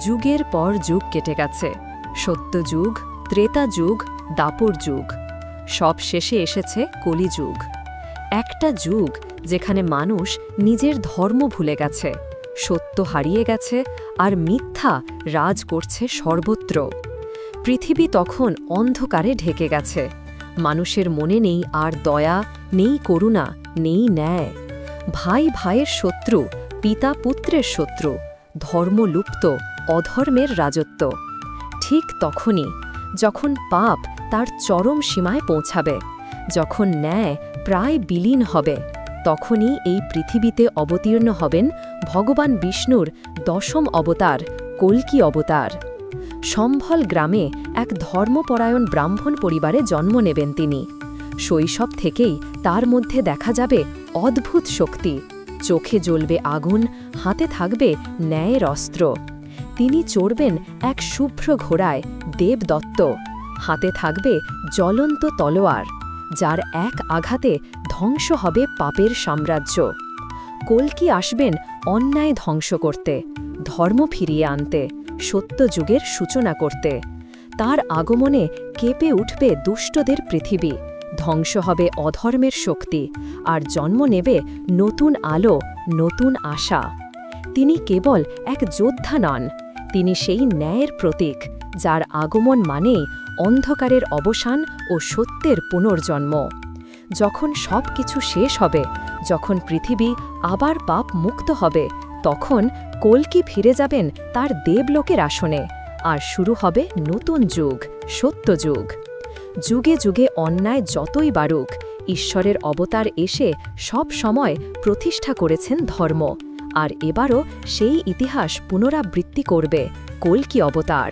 যুগের পর যুগ কেটে গেছে। সত্যযুগ, ত্রেতা যুগ, দাপর যুগ, সব শেষে এসেছে কলিযুগ। একটা যুগ যেখানে মানুষ নিজের ধর্ম ভুলে গেছে, সত্য হারিয়ে গেছে, আর মিথ্যা রাজ করছে সর্বত্র। পৃথিবী তখন অন্ধকারে ঢেকে গেছে। মানুষের মনে নেই আর দয়া, নেই করুণা, নেই ন্যায়। ভাই ভাইয়ের শত্রু, পিতা পুত্রের শত্রু, ধর্ম লুপ্ত, অধর্মের রাজত্ব। ঠিক তখনই যখন পাপ তার চরম সীমায় পৌঁছাবে, যখন ন্যায় প্রায় বিলীন হবে, তখনই এই পৃথিবীতে অবতীর্ণ হবেন ভগবান বিষ্ণুর দশম অবতার, কল্কি অবতার। সম্ভল গ্রামে এক ধর্মপরায়ণ ব্রাহ্মণ পরিবারে জন্ম নেবেন তিনি। শৈশব থেকেই তার মধ্যে দেখা যাবে অদ্ভুত শক্তি। চোখে জ্বলবে আগুন, হাতে থাকবে ন্যায়ের অস্ত্র। তিনি চড়বেন এক শুভ্র ঘোড়ায়, দেবদত্ত। হাতে থাকবে জ্বলন্ত তলোয়ার, যার এক আঘাতে ধ্বংস হবে পাপের সাম্রাজ্য। কল্কি আসবেন অন্যায় ধ্বংস করতে, ধর্ম ফিরিয়ে আনতে, সত্যযুগের সূচনা করতে। তার আগমনে কেঁপে উঠবে দুষ্টদের পৃথিবী, ধ্বংস হবে অধর্মের শক্তি, আর জন্ম নেবে নতুন আলো, নতুন আশা। তিনি কেবল এক যোদ্ধা নন, তিনি সেই ন্যায়ের প্রতীক, যার আগমন মানেই অন্ধকারের অবসান ও সত্যের পুনর্জন্ম। যখন সব কিছু শেষ হবে, যখন পৃথিবী আবার পাপ মুক্ত হবে, তখন কল্কি ফিরে যাবেন তার দেবলোকের আসনে, আর শুরু হবে নতুন যুগ, সত্যযুগ। যুগে যুগে অন্যায় যতই বাড়ুক, ঈশ্বরের অবতার এসে সব সময় প্রতিষ্ঠা করেছেন ধর্ম। আর এবারও সেই ইতিহাস পুনরাবৃত্তি করবে কল্কি অবতার।